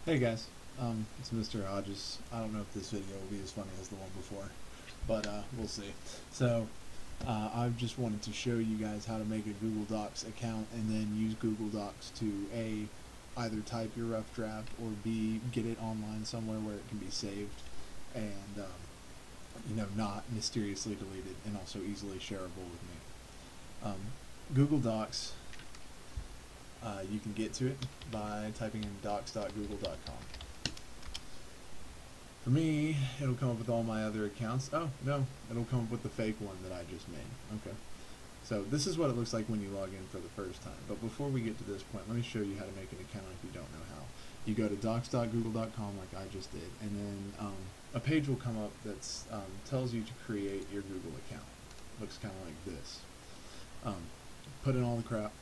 Hey guys, it's Mr. Hodges. I don't know if this video will be as funny as the one before, but we'll see. So, I just wanted to show you guys how to make a Google Docs account and then use Google Docs to A, either type your rough draft, or B, get it online somewhere where it can be saved and, not mysteriously deleted, and also easily shareable with me. Google Docs, you can get to it by typing in docs.google.com. For me, it'll come up with all my other accounts. Oh, no, it'll come up with the fake one that I just made. Okay. So this is what it looks like when you log in for the first time. But before we get to this point, let me show you how to make an account if you don't know how. You go to docs.google.com like I just did, and then a page will come up that tells you to create your Google account. Looks kind of like this. Put in all the crap.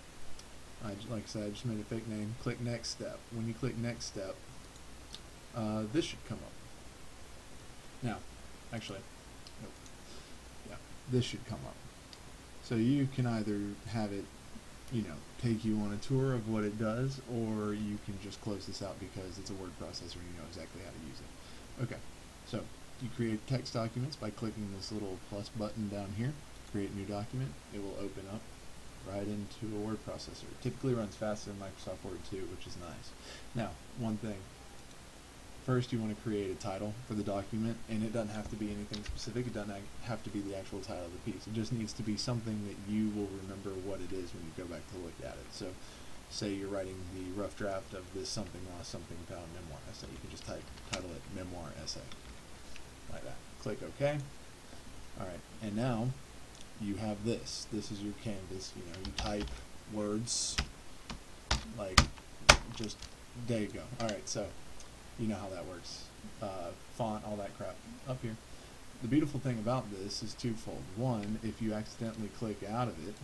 Like I said, I just made a fake name. Click next step. When you click next step, this should come up. Now, actually, nope. Yeah, this should come up. So you can either have it, take you on a tour of what it does, or you can just close this out because it's a word processor and you know exactly how to use it. Okay, so you create text documents by clicking this little plus button down here. Create new document. It will open up right into a word processor. It typically runs faster than Microsoft Word too, which is nice. Now, one thing. First, you want to create a title for the document, and it doesn't have to be anything specific. It doesn't have to be the actual title of the piece. It just needs to be something that you will remember what it is when you go back to look at it. So, say you're writing the rough draft of this something lost, something found memoir essay. You can just title it Memoir Essay, like that. Click OK. All right, and now you have this. This is your canvas. You type words like just, there you go. All right, so you know how that works. Font, all that crap up here. The beautiful thing about this is twofold. One, if you accidentally click out of it,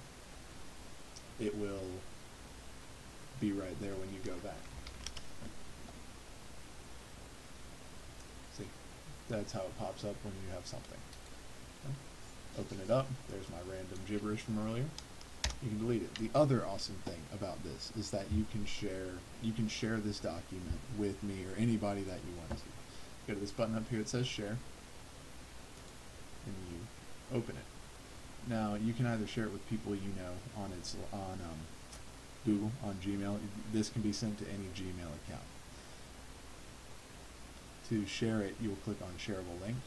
it will be right there when you go back. See, that's how it pops up when you have something. Open it up. There's my random gibberish from earlier. You can delete it. The other awesome thing about this is that you can share this document with me or anybody that you want to. Go to this button up here that says share, and you open it. Now you can either share it with people you know on Google, on Gmail. This can be sent to any Gmail account. To share it, you will click on shareable link,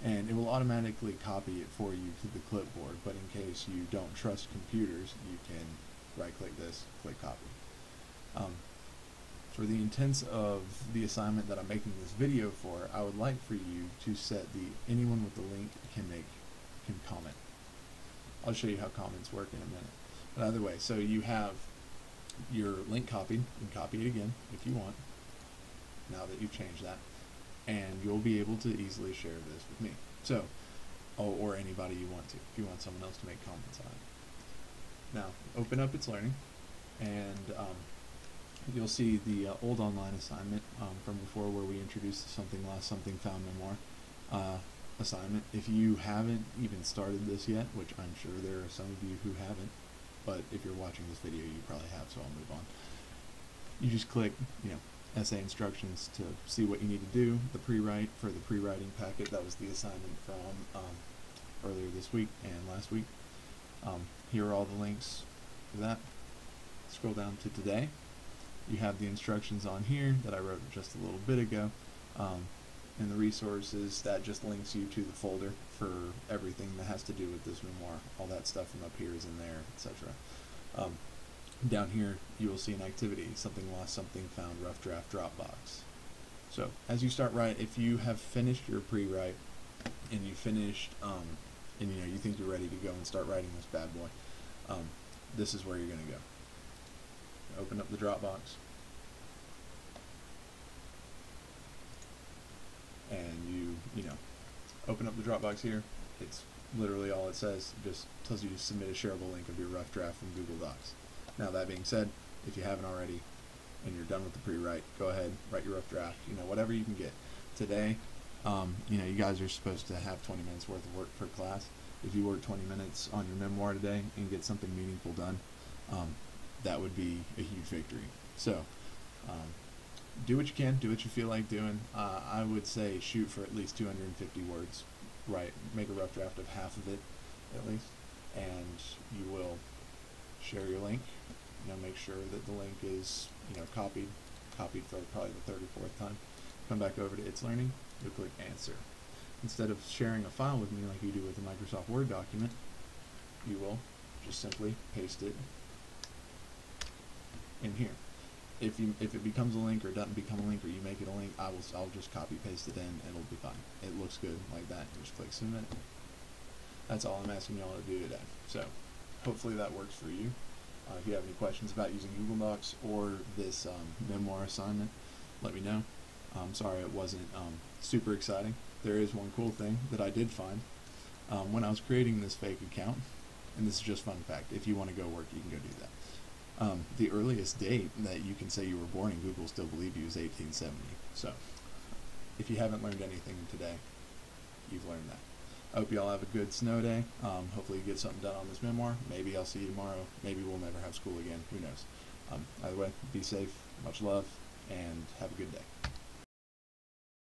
and it will automatically copy it for you to the clipboard, but in case you don't trust computers, you can right click this, click copy. For the intents of the assignment that I'm making this video for, I would like for you to set anyone with the link can comment. I'll show you how comments work in a minute. But either way, so you have your link copied. You can copy it again if you want, now that you've changed that. And you'll be able to easily share this with me. So, or anybody you want to, if you want someone else to make comments on it. Now, open up itslearning, and you'll see the old online assignment from before where we introduced the something lost, something found memoir assignment. If you haven't even started this yet, which I'm sure there are some of you who haven't, but if you're watching this video, you probably have, so I'll move on. You just click, essay instructions to see what you need to do. The pre-write for the pre-writing packet, that was the assignment from earlier this week and last week. Here are all the links for that. Scroll down to today. You have the instructions on here that I wrote just a little bit ago. And the resources, that just links you to the folder for everything that has to do with this memoir. All that stuff from up here is in there, etc. Down here, you will see an activity, something lost, something found, rough draft, Dropbox. So, as you start writing, if you have finished your pre-write, and you finished, and you think you're ready to go and start writing this bad boy, this is where you're going to go. Open up the Dropbox, and you open up the Dropbox here. It's literally all it says. It just tells you to submit a shareable link of your rough draft from Google Docs. Now, that being said, if you haven't already and you're done with the pre-write, go ahead, write your rough draft, whatever you can get. Today, you guys are supposed to have 20 minutes worth of work per class. If you work 20 minutes on your memoir today and get something meaningful done, that would be a huge victory. So Do what you can, do what you feel like doing. I would say shoot for at least 250 words. Right, make a rough draft of half of it, at least, and you will share your link. Make sure that the link is copied for probably the 34th time. Come back over to It's Learning. You'll click Answer. Instead of sharing a file with me like you do with a Microsoft Word document, you will just simply paste it in here. If it becomes a link or doesn't become a link, or you make it a link, I'll just copy paste it in and it'll be fine. It looks good like that. Just click Submit. That's all I'm asking y'all to do today. So hopefully that works for you. If you have any questions about using Google Docs or this memoir assignment, let me know. I'm sorry it wasn't super exciting. There is one cool thing that I did find when I was creating this fake account, and this is just fun fact. If you want to go work, you can go do that. The earliest date that you can say you were born in Google still believe you is 1870. So if you haven't learned anything today, you've learned that. I hope you all have a good snow day. Hopefully you get something done on this memoir. Maybe I'll see you tomorrow. Maybe we'll never have school again. Who knows? Either way, be safe, much love, and have a good day.